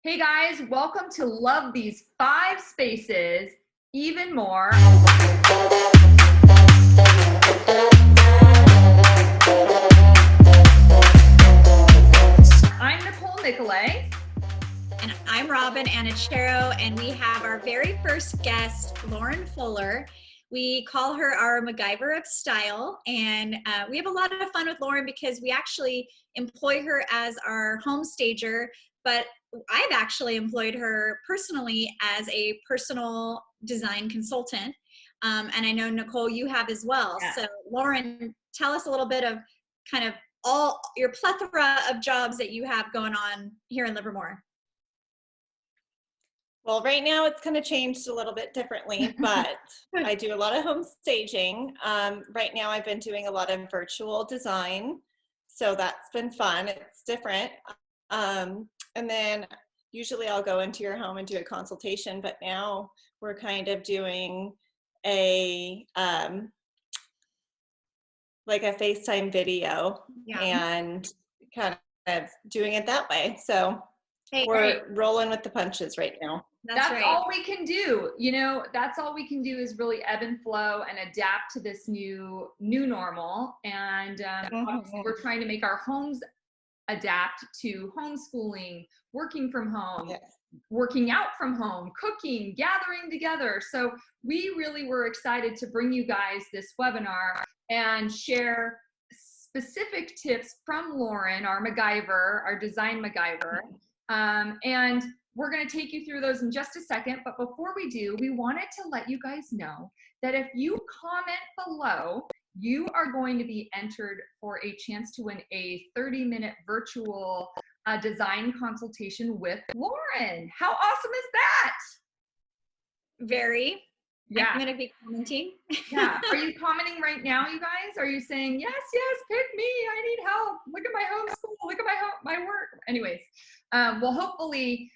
Hey guys, welcome to Love These 5 Spaces Even More. I'm Nicole. And I'm Robyn Anachero, and we have our very first guest, Lauren Fuller. We call her our MacGyver of style, and we have a lot of fun with Lauren because we actually employ her as our home stager, but I've actually employed her personally as a personal design consultant. And I know, Nicole, you have as well. Yeah. So Lauren, tell us a little bit of kind of all your plethora of jobs that you have going on here in Livermore. Well, right now it's kind of changed a little bit differently, but I do a lot of home staging. Right now I've been doing a lot of virtual design, so that's been fun. It's different. And then usually I'll go into your home and do a consultation, but now we're kind of doing a like a FaceTime video and kind of doing it that way. So we're rolling with the punches right now. That's right. All we can do. You know, that's all we can do is really ebb and flow and adapt to this new normal. And obviously we're trying to make our homes adapt to homeschooling, working from home, working out from home, cooking, gathering together. So we really were excited to bring you guys this webinar and share specific tips from Lauren, our MacGyver, our design MacGyver. And we're going to take you through those in just a second. But before we do, we wanted to let you guys know that if you comment below, you are going to be entered for a chance to win a 30-minute virtual design consultation with Lauren. How awesome is that? Very. Yeah. I'm going to be commenting. Yeah. Are you commenting right now, you guys? Are you saying, yes, pick me. I need help. Look at my homeschool. Look at my work. Anyways, well, hopefully,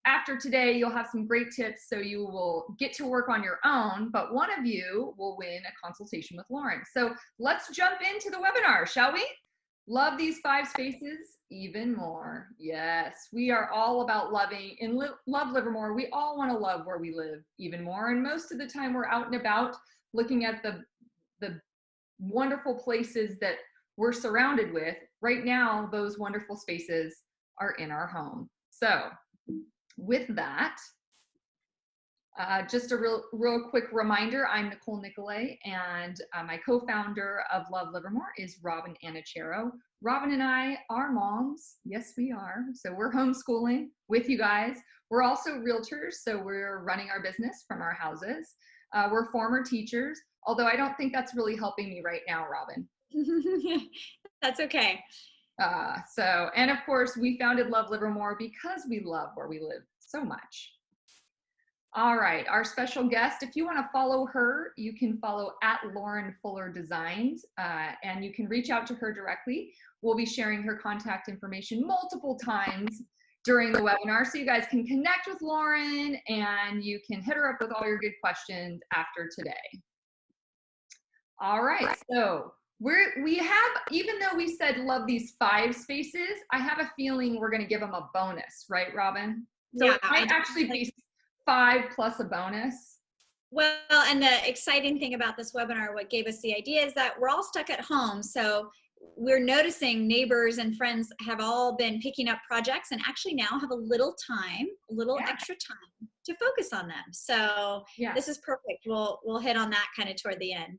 after today, you'll have some great tips so you will get to work on your own, but one of you will win a consultation with Lauren. So let's jump into the webinar, shall we? Love these 5 spaces even more. Yes, we are all about loving. In Love Livermore, we all want to love where we live even more. And most of the time we're out and about looking at the wonderful places that we're surrounded with. Right now, those wonderful spaces are in our home. So with that, just a real quick reminder, I'm Nicole, and my co-founder of Love Livermore is Robyn Anachero. Robyn and I are moms. Yes, we are. So we're homeschooling with you guys. We're also realtors, so we're running our business from our houses. We're former teachers, although I don't think that's really helping me right now, Robyn. That's okay. And of course, we founded Love Livermore because we love where we live so much. All right, our special guest, if you want to follow her, you can follow at Lauren Fuller Designs, and you can reach out to her directly. We'll be sharing her contact information multiple times during the webinar, so you guys can connect with Lauren and you can hit her up with all your good questions after today. All right, so we have, even though we said love these 5 spaces, I have a feeling we're going to give them a bonus, right, Robyn? So yeah, it might actually be 5 plus a bonus. Well, and the exciting thing about this webinar, what gave us the idea, is that we're all stuck at home. So we're noticing neighbors and friends have all been picking up projects and actually now have a little time, extra time to focus on them. So this is perfect. We'll hit on that kind of toward the end.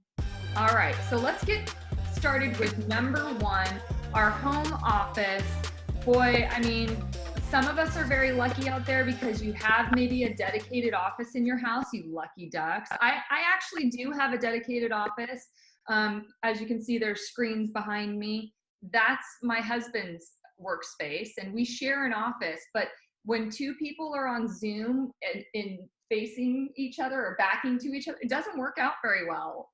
All right, so let's get started with number 1, our home office. Boy, I mean, some of us are very lucky out there because you have maybe a dedicated office in your house, you lucky ducks. I actually do have a dedicated office. As you can see, there's screens behind me. That's my husband's workspace, and we share an office. But when 2 people are on Zoom and facing each other or backing to each other, it doesn't work out very well.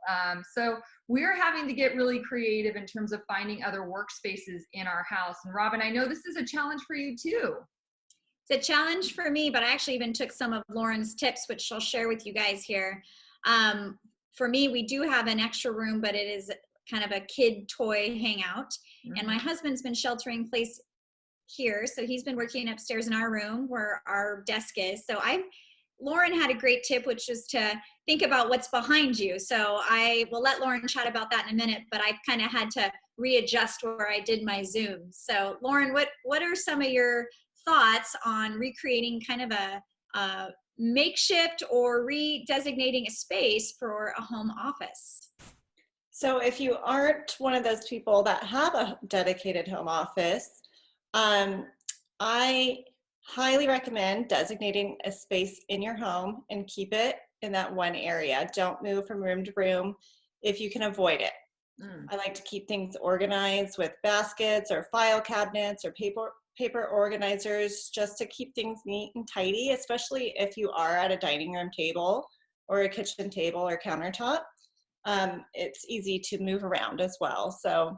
So we're having to get really creative in terms of finding other workspaces in our house. And Robyn, I know this is a challenge for you too. It's a challenge for me, but I actually even took some of Lauren's tips, which I'll share with you guys here. For me, we do have an extra room, but it is kind of a kid toy hangout. And my husband's been sheltering here. So he's been working upstairs in our room where our desk is. So Lauren had a great tip, which is to think about what's behind you. So I will let Lauren chat about that in a minute, but I've kind of had to readjust where I did my Zoom. So Lauren, what are some of your thoughts on recreating kind of a makeshift or redesignating a space for a home office? So if you aren't one of those people that have a dedicated home office, I highly recommend designating a space in your home and keep it in that one area. Don't move from room to room if you can avoid it. I like to keep things organized with baskets or file cabinets or paper organizers, just to keep things neat and tidy, especially if you are at a dining room table or a kitchen table or countertop. It's easy to move around as well. So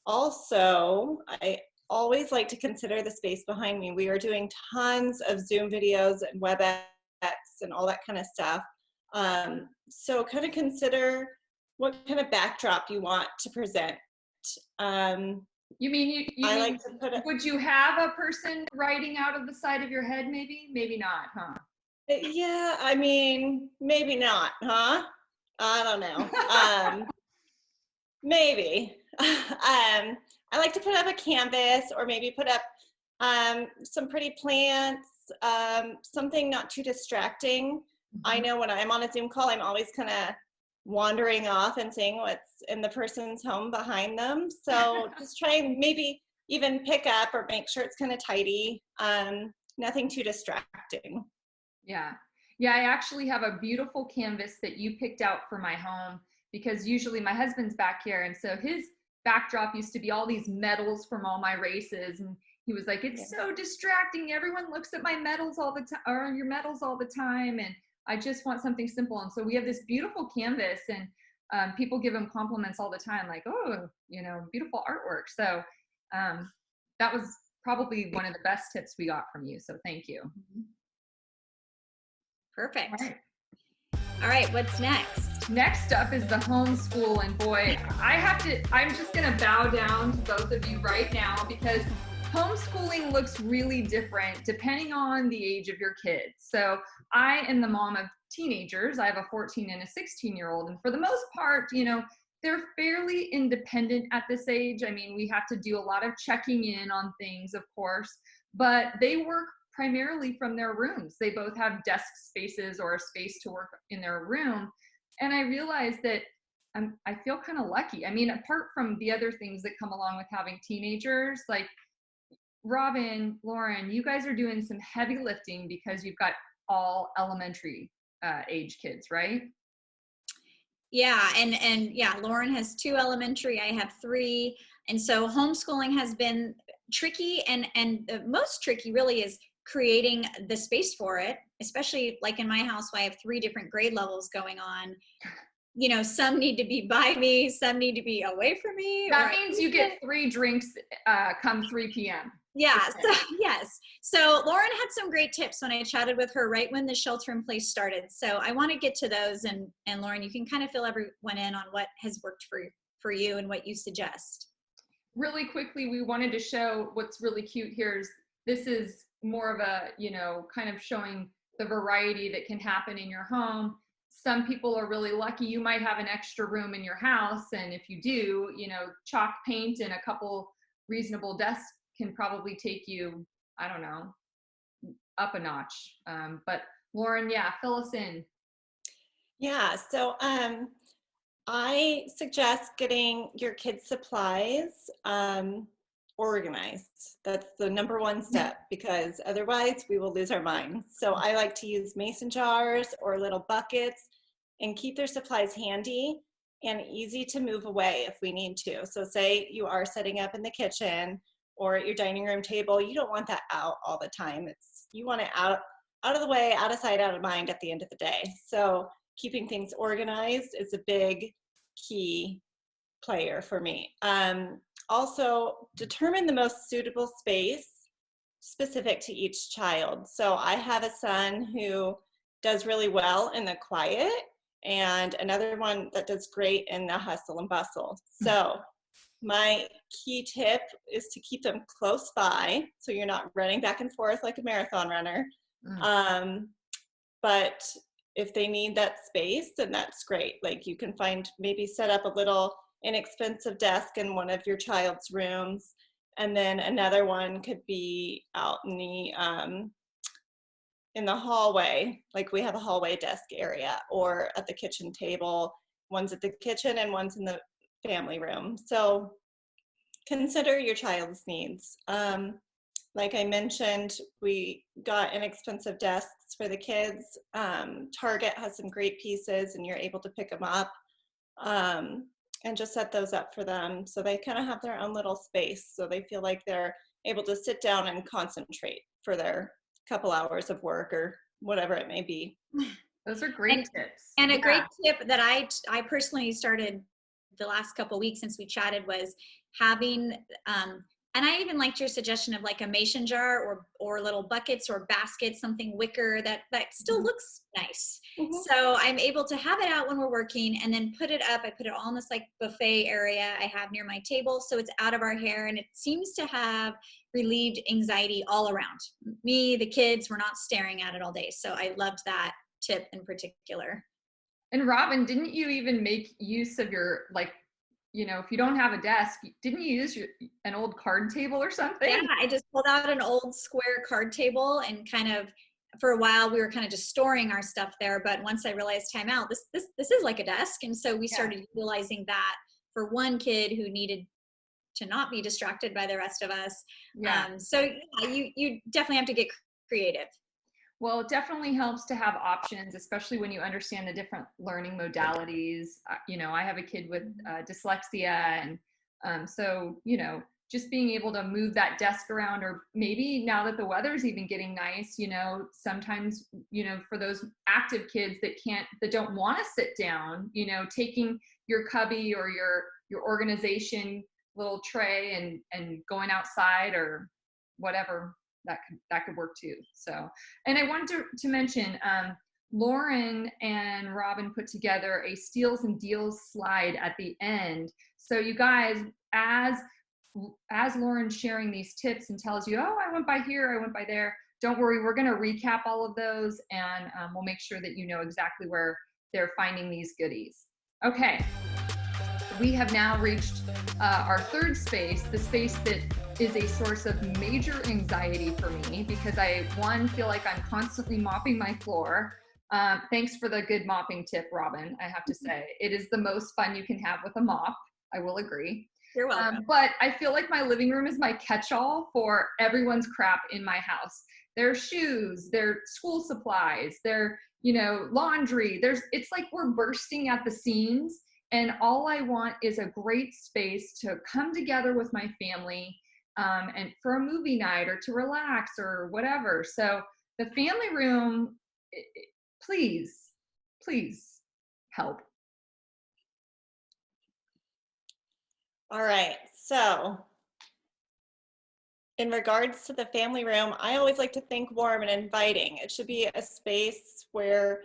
also, I always like to consider the space behind me. We are doing tons of Zoom videos and WebEx and all that kind of stuff. So kind of consider what kind of backdrop you want to present. You mean I like to put would you have a person writing out of the side of your head? Maybe not, huh? Yeah, I mean, maybe not, huh? I don't know. Maybe. I like to put up a canvas, or maybe put up some pretty plants, something not too distracting. I know when I'm on a Zoom call, I'm always kind of wandering off and seeing what's in the person's home behind them. So just try and maybe even pick up or make sure it's kind of tidy. Nothing too distracting. Yeah. Yeah, I actually have a beautiful canvas that you picked out for my home, because usually my husband's back here, and so his backdrop used to be all these medals from all my races, and he was like, it's so distracting. Everyone looks at my medals all the time, or your medals all the time, and I just want something simple. And so we have this beautiful canvas, and people give him compliments all the time, like, oh, beautiful artwork. So that was probably one of the best tips we got from you. So thank you. Perfect. All right, what's next? Next up is the homeschool, and boy, I'm just gonna bow down to both of you right now, because homeschooling looks really different depending on the age of your kids. So I am the mom of teenagers. I have a 14 and a 16-year-old, and for the most part, they're fairly independent at this age. I mean, we have to do a lot of checking in on things, of course, but they work primarily from their rooms. They both have desk spaces or a space to work in their room. And I realized that I feel kind of lucky. I mean, apart from the other things that come along with having teenagers, like Robyn, Lauren, you guys are doing some heavy lifting because you've got all elementary age kids, right? Yeah, and yeah, Lauren has 2 elementary, I have 3. And so homeschooling has been tricky, and the most tricky really is creating the space for it, especially like in my house, where I have 3 different grade levels going on. Some need to be by me, some need to be away from me. That means you get 3 drinks come 3 p.m. Yeah, so yes. So Lauren had some great tips when I chatted with her right when the shelter in place started. So I want to get to those, and Lauren, you can kind of fill everyone in on what has worked for you and what you suggest. Really quickly, we wanted to show what's really cute here is this is more of a, kind of showing the variety that can happen in your home. Some people are really lucky. You might have an extra room in your house, and if you do, chalk paint and a couple reasonable desks can probably take you, I don't know, up a notch. But Lauren, yeah, fill us in. Yeah, so I suggest getting your kids' supplies organized. That's the number one step, because otherwise we will lose our minds. So I like to use mason jars or little buckets and keep their supplies handy and easy to move away if we need to. So say you are setting up in the kitchen or at your dining room table, you don't want that out all the time. You want it out of the way, out of sight, out of mind at the end of the day. So keeping things organized is a big key player for me. Also, determine the most suitable space specific to each child. So I have a son who does really well in the quiet, and another one that does great in the hustle and bustle. So My key tip is to keep them close by, so you're not running back and forth like a marathon runner. But if they need that space, then that's great. Like you can maybe set up a little inexpensive desk in one of your child's rooms, and then another one could be out in the hallway. Like we have a hallway desk area, or at the kitchen table. One's at the kitchen and one's in the family room. So consider your child's needs. Like I mentioned, we got inexpensive desks for the kids. Target has some great pieces and you're able to pick them up and just set those up for them so they kind of have their own little space, so they feel like they're able to sit down and concentrate for their couple hours of work or whatever it may be. Those are great tips. And a great tip that I personally started the last couple of weeks since we chatted was having and I even liked your suggestion of like a mason jar or little buckets or baskets, something wicker that still looks nice. So I'm able to have it out when we're working and then put it up. I put it all in this like buffet area I have near my table, so it's out of our hair, and it seems to have relieved anxiety all around. Me, the kids, we're not staring at it all day. So I loved that tip in particular. And Robyn, didn't you even make use of your, like, you know, if you don't have a desk, didn't you use an old card table or something? Yeah, I just pulled out an old square card table and kind of, for a while we were kind of just storing our stuff there. But once I realized timeout, this is like a desk. And so we started utilizing that for one kid who needed to not be distracted by the rest of us. So yeah, you definitely have to get creative. Well, it definitely helps to have options, especially when you understand the different learning modalities. You know, I have a kid with dyslexia, and so, you know, just being able to move that desk around, or maybe now that the weather's even getting nice, you know, sometimes, you know, for those active kids that don't want to sit down, you know, taking your cubby or your organization little tray and going outside or whatever, that could work too. So, and I wanted to mention, Lauren and Robyn put together a steals and deals slide at the end. So you guys, as Lauren's sharing these tips and tells you, oh, I went by here, I went by there, don't worry, we're going to recap all of those, and we'll make sure that you know exactly where they're finding these goodies. Okay, we have now reached our third space, the space that is a source of major anxiety for me, because I feel like I'm constantly mopping my floor. Thanks for the good mopping tip, Robyn. I have to say, it is the most fun you can have with a mop. I will agree. You're welcome. But I feel like my living room is my catch-all for everyone's crap in my house. Their shoes, their school supplies, their, you know, laundry. It's like we're bursting at the seams, and all I want is a great space to come together with my family, and for a movie night or to relax or whatever. So the family room, please help. All right, so in regards to the family room, I always like to think warm and inviting. It should be a space where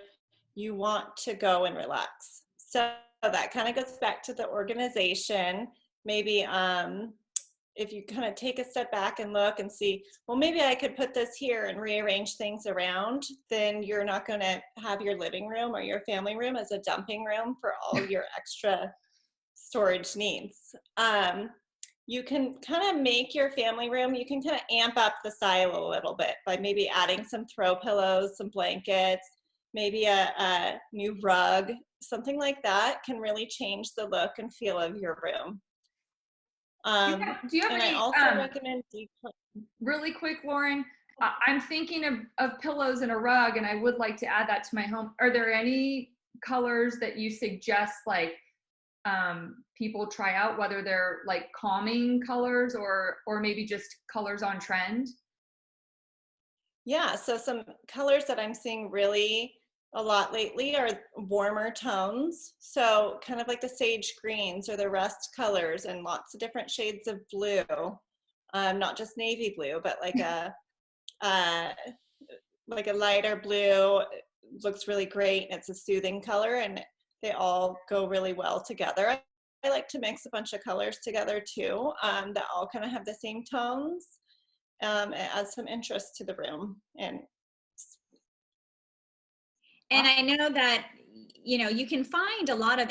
you want to go and relax. So that kind of goes back to the organization. Maybe if you kind of take a step back and look and see, well, maybe I could put this here and rearrange things around, then you're not going to have your living room or your family room as a dumping room for all your extra storage needs. You can kind of make your family room, you can kind of amp up the style a little bit by maybe adding some throw pillows, some blankets, maybe a new rug, something like that can really change the look and feel of your room. Do you have any, I also recommend really quick, Lauren, I'm thinking of pillows and a rug, and I would like to add that to my home. Are there any colors that you suggest, like, people try out, whether they're like calming colors or maybe just colors on trend? Yeah, so some colors that I'm seeing really a lot lately are warmer tones. So kind of like the sage greens or the rust colors and lots of different shades of blue. Not just navy blue, but like a lighter blue. It looks really great, and it's a soothing color, and they all go really well together. I like to mix a bunch of colors together too, that all kind of have the same tones. It adds some interest to the room. And I know that, you know, you can find a lot of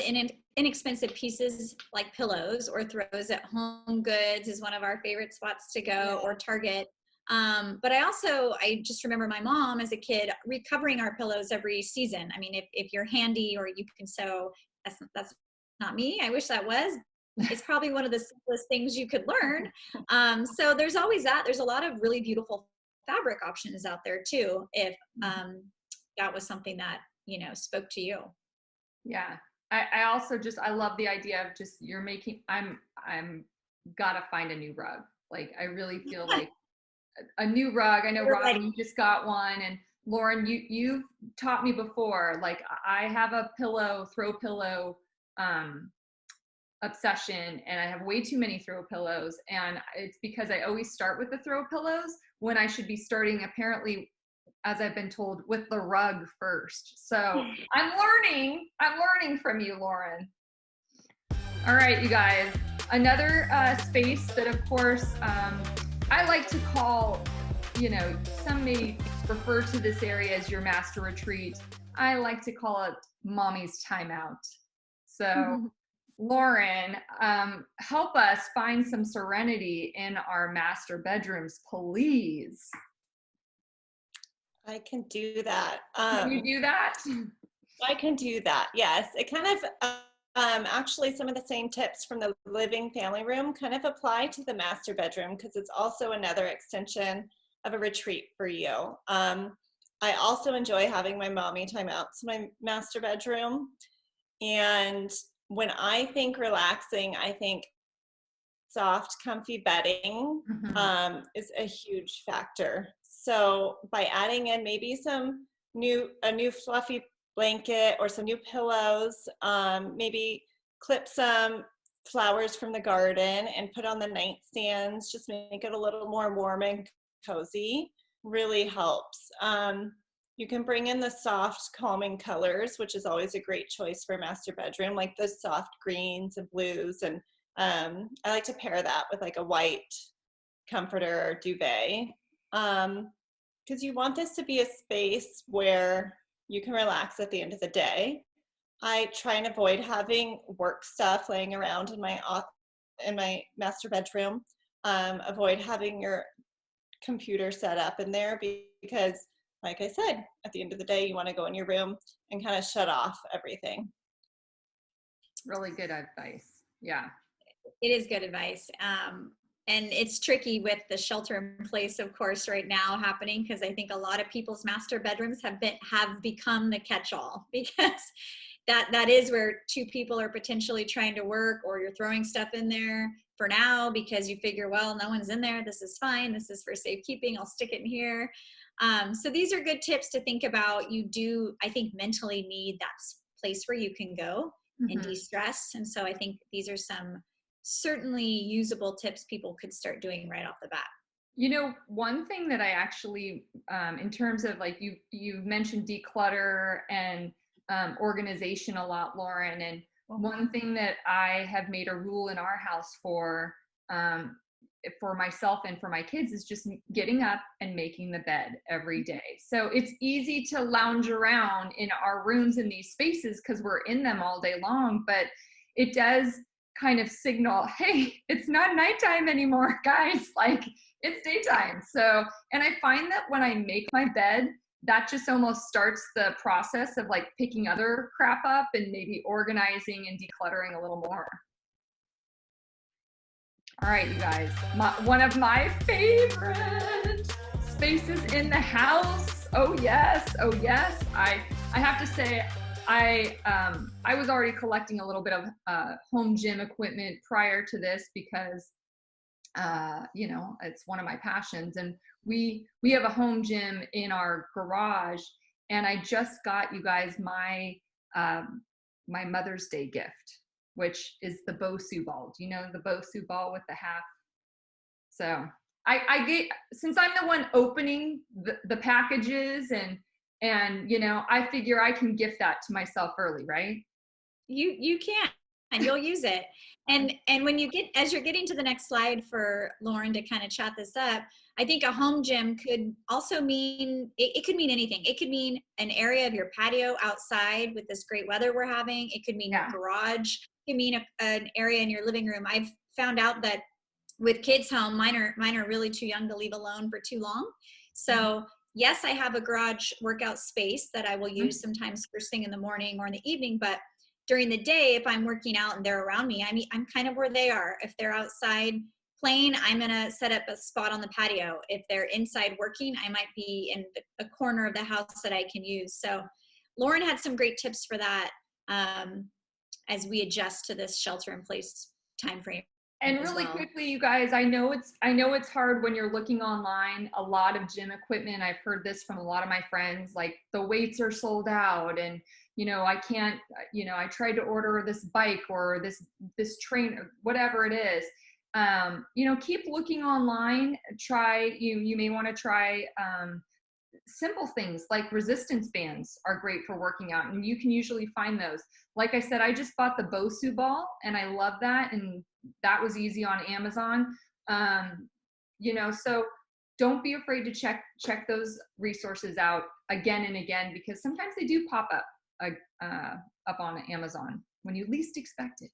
inexpensive pieces like pillows or throws at Home Goods is one of our favorite spots to go, or Target. But I just remember my mom as a kid recovering our pillows every season. I mean, if you're handy or you can sew, that's not me. I wish that was. It's probably one of the simplest things you could learn. So there's always that. There's a lot of really beautiful fabric options out there too, if that was something that, you know, spoke to you. Yeah. I also I love the idea of just I'm gotta find a new rug. Like, I really feel like a new rug. I know, Robyn, you just got one, and Lauren, you've taught me before. Like, I have a throw pillow obsession, and I have way too many throw pillows, and it's because I always start with the throw pillows when I should be starting, apparently, as I've been told, with the rug first. So I'm learning from you, Lauren. All right, you guys, another space that, of course, I like to call, you know, some may refer to this area as your master retreat. I like to call it mommy's timeout. So Lauren, help us find some serenity in our master bedrooms, please. I can do that. Can you do that? I can do that, yes. It kind of, actually some of the same tips from the living family room kind of apply to the master bedroom, because it's also another extension of a retreat for you. I also enjoy having my mommy timeouts in my master bedroom. And when I think relaxing, I think soft, comfy bedding is a huge factor. So by adding in maybe a new fluffy blanket or some new pillows, maybe clip some flowers from the garden and put on the nightstands, just make it a little more warm and cozy, really helps. You can bring in the soft, calming colors, which is always a great choice for a master bedroom, like the soft greens and blues. And I like to pair that with like a white comforter or duvet, because you want this to be a space where you can relax at the end of the day. I try and avoid having work stuff laying around in my master bedroom. Avoid having your computer set up in there, because, like I said, at the end of the day, you want to go in your room and kind of shut off everything. Really good advice. Yeah. It is good advice. And it's tricky with the shelter in place, of course, right now happening, because I think a lot of people's master bedrooms have become the catch-all, because that is where two people are potentially trying to work, or you're throwing stuff in there for now because you figure, well, no one's in there. This is fine. This is for safekeeping. I'll stick it in here. So these are good tips to think about. You do, I think, mentally need that place where you can go and de-stress. And so I think these are some certainly usable tips people could start doing right off the bat. You know, one thing that I actually, in terms of, like, you mentioned declutter and organization a lot, Lauren, and one thing that I have made a rule in our house for myself and for my kids is just getting up and making the bed every day. So it's easy to lounge around in our rooms in these spaces because we're in them all day long, but it does kind of signal, hey, it's not nighttime anymore, guys, like, it's daytime. So, and I find that when I make my bed, that just almost starts the process of, like, picking other crap up and maybe organizing and decluttering a little more. All right, you guys, one of my favorite spaces in the house. Oh yes. I have to say, I was already collecting a little bit of home gym equipment prior to this because, you know, it's one of my passions. And we have a home gym in our garage, and I just got, you guys, my Mother's Day gift, which is the Bosu ball. Do you know the Bosu ball with the half? So I get, since I'm the one opening the packages and, you know, I figure I can gift that to myself early, right? You can. and you'll use it. And when you get, as you're getting to the next slide for Lauren to kind of chat this up, I think a home gym could also mean, it could mean anything. It could mean an area of your patio outside with this great weather we're having. It could mean your garage. It could mean an area in your living room. I've found out that with kids home, mine are really too young to leave alone for too long. So yes, I have a garage workout space that I will use sometimes first thing in the morning or in the evening, but during the day, if I'm working out and they're around me, I'm kind of where they are. If they're outside playing, I'm gonna set up a spot on the patio. If they're inside working, I might be in a corner of the house that I can use. So Lauren had some great tips for that as we adjust to this shelter in place time frame. And really quickly, you guys, I know it's hard when you're looking online. A lot of gym equipment, I've heard this from a lot of my friends, like the weights are sold out, and I can't, I tried to order this bike or this train, whatever it is. Keep looking online. You may want to try simple things like resistance bands are great for working out, and you can usually find those. Like I said, I just bought the Bosu ball and I love that, and that was easy on Amazon. So don't be afraid to check those resources out again and again, because sometimes they do pop up on Amazon when you least expect it.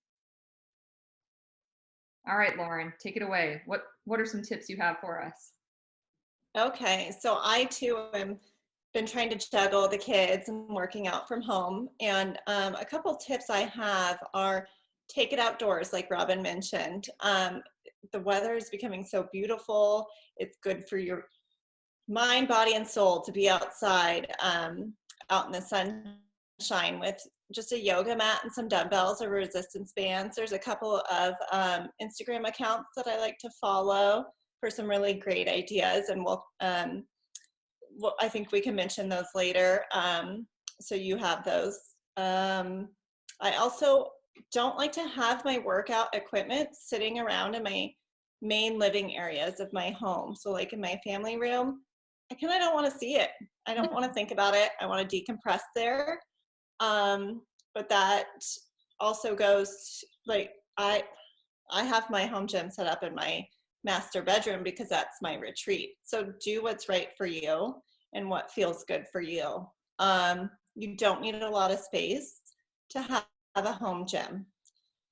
All right, Lauren, take it away. What are some tips you have for us? Okay, so I too am been trying to juggle the kids and working out from home. And a couple tips I have are take it outdoors, like Robyn mentioned. The weather is becoming so beautiful. It's good for your mind, body, and soul to be outside, out in the sunshine with just a yoga mat and some dumbbells or resistance bands. There's a couple of Instagram accounts that I like to follow for some really great ideas, and I think we can mention those later. So you have those. I also don't like to have my workout equipment sitting around in my main living areas of my home. So like in my family room, I kind of don't want to see it. I don't want to think about it. I want to decompress there. But that also goes, like, I have my home gym set up in my master bedroom because that's my retreat. So do what's right for you and what feels good for you. You don't need a lot of space to have a home gym.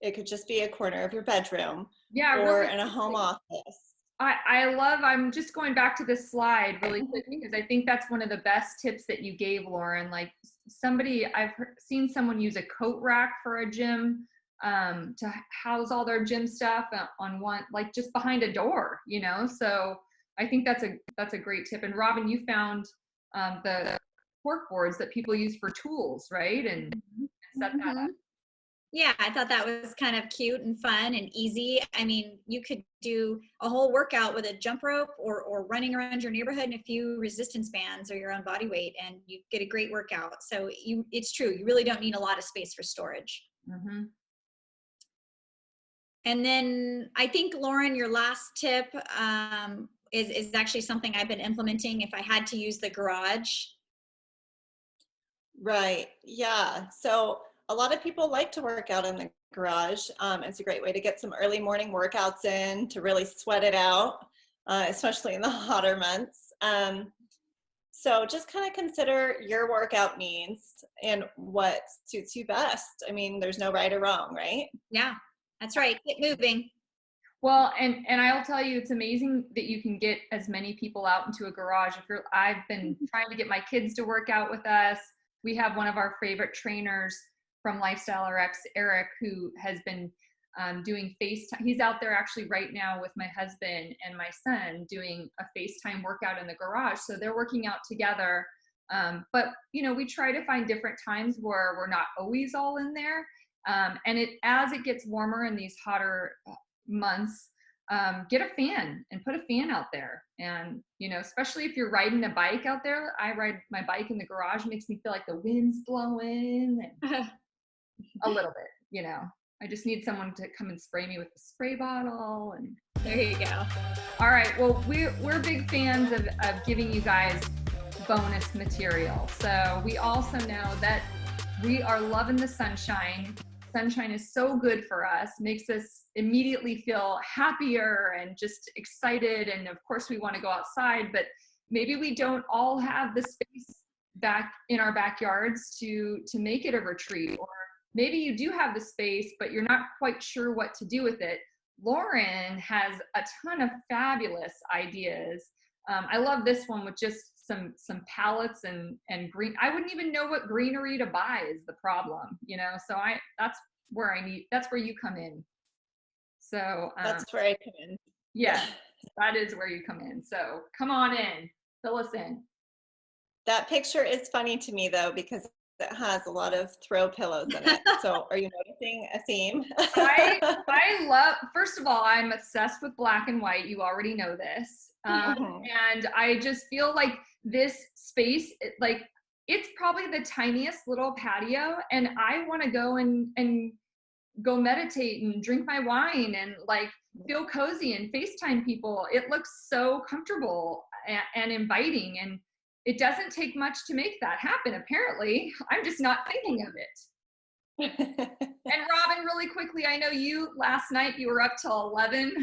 It could just be a corner of your bedroom, or really in a home office. I'm just going back to this slide really quick, because I think that's one of the best tips that you gave, Lauren. Like I've seen someone use a coat rack for a gym to house all their gym stuff on one, like just behind a door, so I think that's a great tip. And Robyn, you found the cork boards that people use for tools, right? And set that up. Yeah, I thought that was kind of cute and fun and easy. I mean, you could do a whole workout with a jump rope or running around your neighborhood and a few resistance bands or your own body weight, and you get a great workout. So it's true. You really don't need a lot of space for storage. Mm-hmm. And then I think, Lauren, your last tip is actually something I've been implementing if I had to use the garage. Right. Yeah. So a lot of people like to work out in the garage. It's a great way to get some early morning workouts in, to really sweat it out, especially in the hotter months. So just kind of consider your workout needs and what suits you best. I mean, there's no right or wrong, right? Yeah, that's right. Get moving. Well, and I'll tell you, it's amazing that you can get as many people out into a garage. I've been trying to get my kids to work out with us. We have one of our favorite trainers from Lifestyle RX, Eric, who has been doing FaceTime. He's out there actually right now with my husband and my son doing a FaceTime workout in the garage. So they're working out together. But, we try to find different times where we're not always all in there. And as it gets warmer in these hotter months, get a fan and put a fan out there. And, especially if you're riding a bike out there, I ride my bike in the garage. It makes me feel like the wind's blowing and a little bit, I just need someone to come and spray me with a spray bottle. And there you go. All right. Well, we're big fans of giving you guys bonus material. So we also know that we are loving the sunshine sunshine is so good for us, makes us immediately feel happier and just excited. And of course we want to go outside, but maybe we don't all have the space back in our backyards to make it a retreat, or maybe you do have the space, but you're not quite sure what to do with it. Lauren has a ton of fabulous ideas. I love this one with just some palettes and green. I wouldn't even know what greenery to buy is the problem, you know? So that's where you come in. So that's where I come in. Yeah, that is where you come in. So come on in, fill us in. That picture is funny to me though, because it has a lot of throw pillows in it. So are you noticing a theme? I love, first of all, I'm obsessed with black and white. You already know this. And I just feel like this space, like it's probably the tiniest little patio, and I want to go and go meditate and drink my wine and like feel cozy and FaceTime people. It looks so comfortable and inviting, and it doesn't take much to make that happen, apparently. I'm just not thinking of it. And Robyn, really quickly, I know last night you were up till 11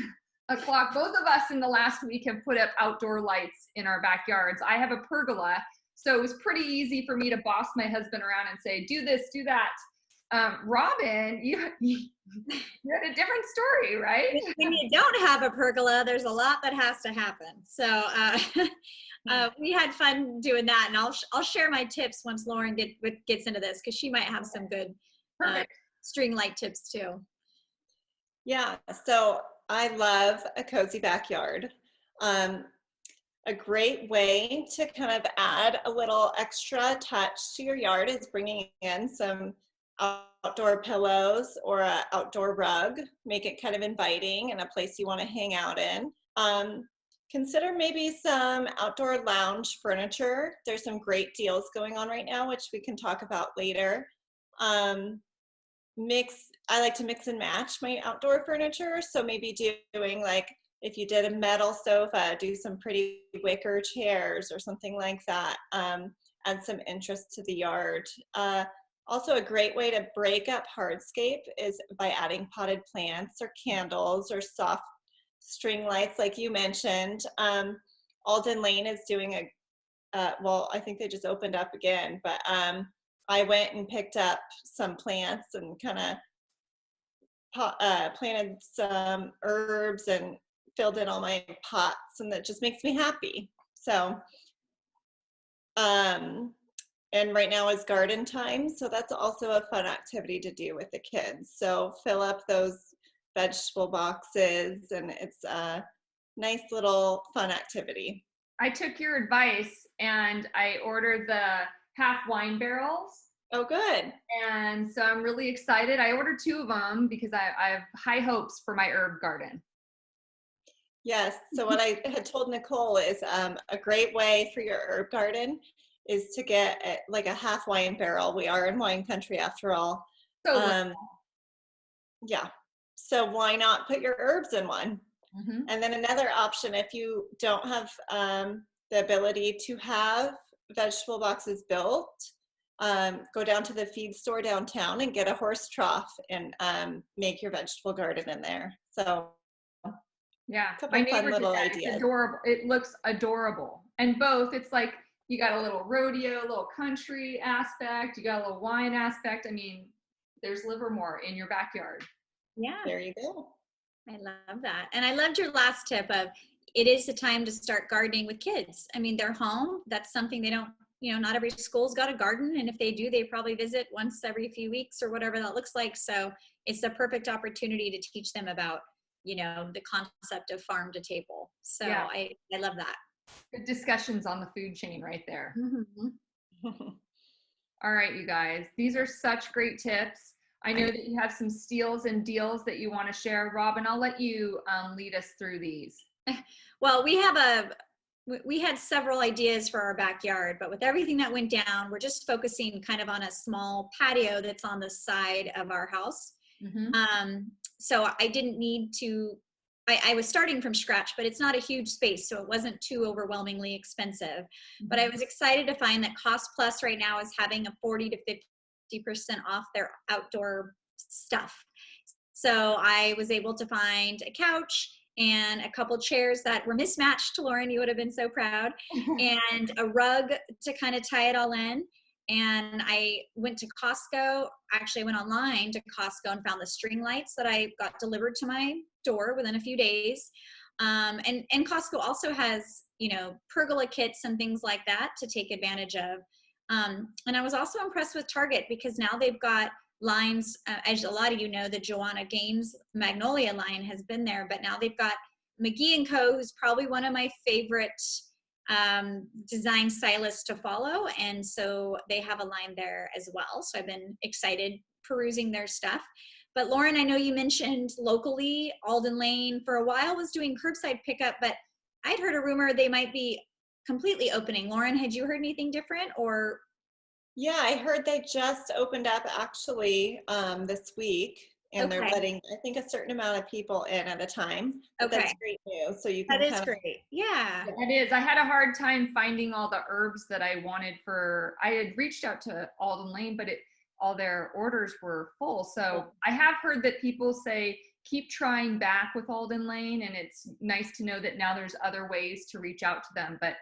o'clock. Both of us in the last week have put up outdoor lights in our backyards. I have a pergola, so it was pretty easy for me to boss my husband around and say, do this, do that. Robyn, you had a different story, right? When you don't have a pergola, there's a lot that has to happen. So we had fun doing that, and I'll share my tips once Lauren gets into this, because she might have some good string light tips too. Yeah, so I love a cozy backyard. A great way to kind of add a little extra touch to your yard is bringing in some outdoor pillows or an outdoor rug. Make it kind of inviting and a place you want to hang out in. Consider maybe some outdoor lounge furniture. There's some great deals going on right now, which we can talk about later. I like to mix and match my outdoor furniture. So maybe doing, like, if you did a metal sofa, do some pretty wicker chairs or something like that. Add some interest to the yard. Also, a great way to break up hardscape is by adding potted plants or candles or soft string lights, like you mentioned. Alden Lane is doing well, I think they just opened up again, but I went and picked up some plants and kind of planted some herbs and filled in all my pots, and that just makes me happy. So, and right now is garden time, so that's also a fun activity to do with the kids. So fill up those vegetable boxes, and it's a nice little fun activity. I took your advice and I ordered the half wine barrels. Oh, good. And so I'm really excited. I ordered 2 of them because I have high hopes for my herb garden. Yes. So what I had told Nicole is a great way for your herb garden is to get like a half wine barrel. We are in wine country after all. So yeah. So why not put your herbs in one? Mm-hmm. And then another option, if you don't have the ability to have vegetable boxes built, go down to the feed store downtown and get a horse trough and make your vegetable garden in there. So yeah, my neighbor did that. It's adorable. It looks adorable. And both, it's like you got a little rodeo, a little country aspect, you got a little wine aspect. I mean, there's Livermore in your backyard. Yeah. There you go. I love that. And I loved your last tip of it is the time to start gardening with kids. I mean, they're home. That's something they don't, not every school's got a garden. And if they do, they probably visit once every few weeks or whatever that looks like. So it's the perfect opportunity to teach them about, the concept of farm to table. So yeah. I love that. Good discussions on the food chain right there. Mm-hmm. All right, you guys, these are such great tips. I know that you have some steals and deals that you want to share. Robyn, I'll let you lead us through these. Well, we had several ideas for our backyard, but with everything that went down, we're just focusing kind of on a small patio that's on the side of our house. Mm-hmm. So I didn't need to, I was starting from scratch, but it's not a huge space, so it wasn't too overwhelmingly expensive. Mm-hmm. But I was excited to find that Cost Plus right now is having a 40 to 50% off their outdoor stuff. So I was able to find a couch and a couple chairs that were mismatched. Lauren, you would have been so proud, and a rug to kind of tie it all in. And I went to Costco. Actually, I went online to Costco and found the string lights that I got delivered to my door within a few days. And Costco also has, pergola kits and things like that to take advantage of. And I was also impressed with Target because now they've got lines, as a lot of you know, the Joanna Gaines Magnolia line has been there, but now they've got McGee & Co., who's probably one of my favorite design stylists to follow. And so they have a line there as well. So I've been excited perusing their stuff. But Lauren, I know you mentioned locally, Alden Lane for a while was doing curbside pickup, but I'd heard a rumor they might be completely opening. Lauren, had you heard anything different or? Yeah, I heard they just opened up actually this week, and they're letting, I think, a certain amount of people in at a time. But that's great news. So you can That is great. Yeah. It is. I had a hard time finding all the herbs that I wanted I had reached out to Alden Lane, but all their orders were full. So I have heard that people say, keep trying back with Alden Lane, and it's nice to know that now there's other ways to reach out to them. But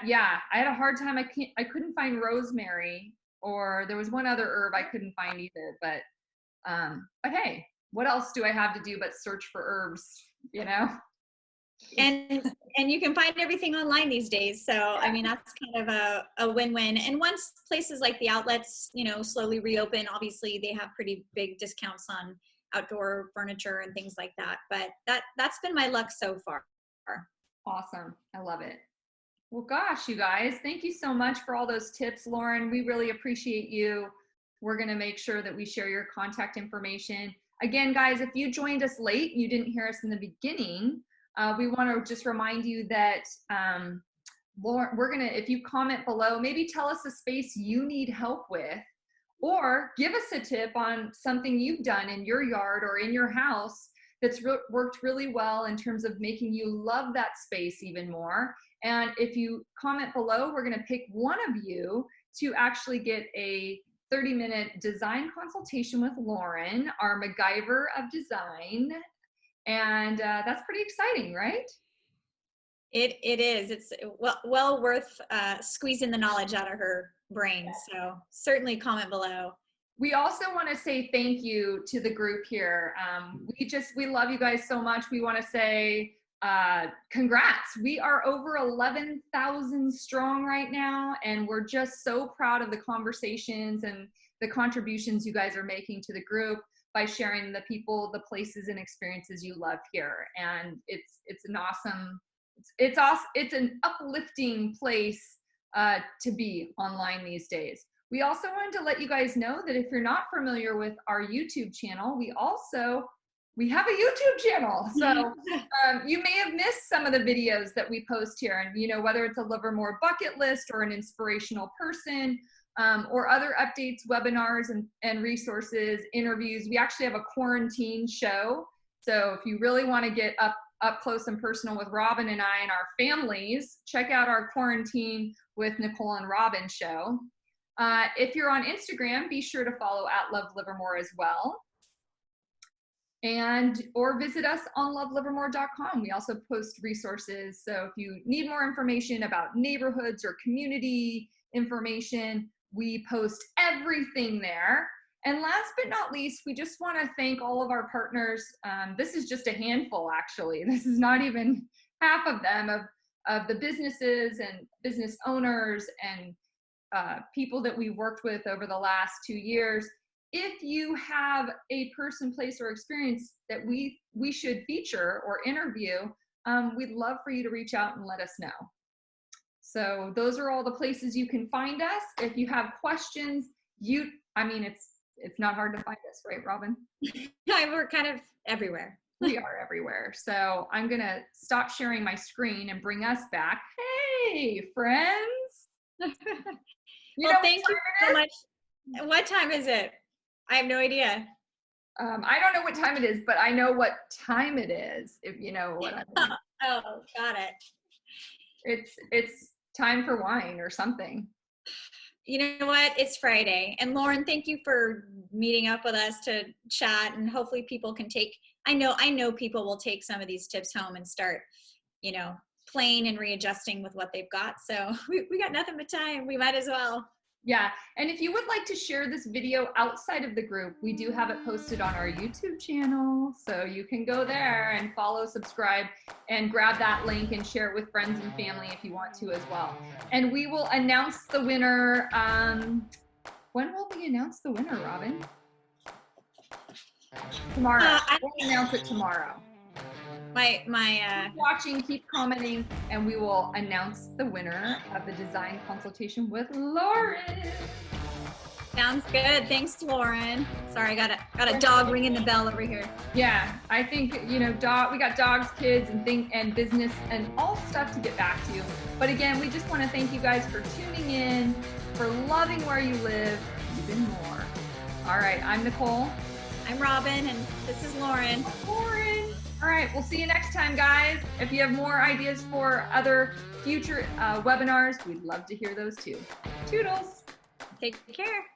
yeah, I had a hard time. I couldn't find rosemary, or there was one other herb I couldn't find either. But hey, what else do I have to do but search for herbs, And you can find everything online these days. So, yeah. I mean, that's kind of a win-win. And once places like the outlets, slowly reopen, obviously they have pretty big discounts on outdoor furniture and things like that. But that's been my luck so far. Awesome. I love it. Well, gosh, you guys, thank you so much for all those tips, Lauren. We really appreciate you. We're going to make sure that we share your contact information. Again, guys, if you joined us late, you didn't hear us in the beginning, we want to just remind you that Lauren, if you comment below, maybe tell us a space you need help with, or give us a tip on something you've done in your yard or in your house that's worked really well in terms of making you love that space even more. And if you comment below, we're going to pick one of you to actually get a 30-minute design consultation with Lauren, our MacGyver of design. And that's pretty exciting, right? It is. It's well worth squeezing the knowledge out of her brain. So certainly comment below. We also want to say thank you to the group here. We love you guys so much. We want to say congrats. We are over 11,000 strong right now, and we're just so proud of the conversations and the contributions you guys are making to the group by sharing the people, the places, and experiences you love here. And it's an awesome, it's an uplifting place to be online these days. We also wanted to let you guys know that if you're not familiar with our YouTube channel, we have a YouTube channel. So you may have missed some of the videos that we post here. And whether it's a Livermore bucket list or an inspirational person, or other updates, webinars, and resources, interviews. We actually have a quarantine show. So if you really want to get up close and personal with Robyn and I and our families, check out our Quarantine with Nicole and Robyn show. If you're on Instagram, be sure to follow @LoveLivermore as well. Or visit us on lovelivermore.com. We also post resources. So if you need more information about neighborhoods or community information, we post everything there. And last but not least, we just want to thank all of our partners. This is just a handful, actually. This is not even half of them, of the businesses and business owners and people that we worked with over the last 2 years. If you have a person, place, or experience that we should feature or interview, we'd love for you to reach out and let us know. So those are all the places you can find us. If you have questions, it's not hard to find us, right, Robyn? We're kind of everywhere. We are everywhere. So I'm going to stop sharing my screen and bring us back. Hey, friends. Thank you so much. What time is it? I have no idea. I don't know what time it is, but I know what time it is, if you know what I mean. Oh, got it. It's time for wine or something. You know what? It's Friday. And Lauren, thank you for meeting up with us to chat, and hopefully people can take, I know people will take some of these tips home and start, you know, playing and readjusting with what they've got. So we got nothing but time. We might as well. Yeah, and if you would like to share this video outside of the group, we do have it posted on our YouTube channel, so you can go there and follow, subscribe, and grab that link and share it with friends and family if you want to as well. And we will announce the winner. When will we announce the winner, Robyn? Tomorrow. We'll announce it tomorrow. Keep watching, keep commenting, and we will announce the winner of the design consultation with Lauren. Sounds good. Thanks, Lauren. Sorry, got a dog ringing the bell over here. Yeah, I think, you know, we got dogs, kids, and business and all stuff to get back to. But again, we just want to thank you guys for tuning in, for loving where you live even more. All right, I'm Nicole. I'm Robyn, and this is Lauren. Lauren. All right, we'll see you next time, guys. If you have more ideas for other future webinars, we'd love to hear those too. Toodles. Take care.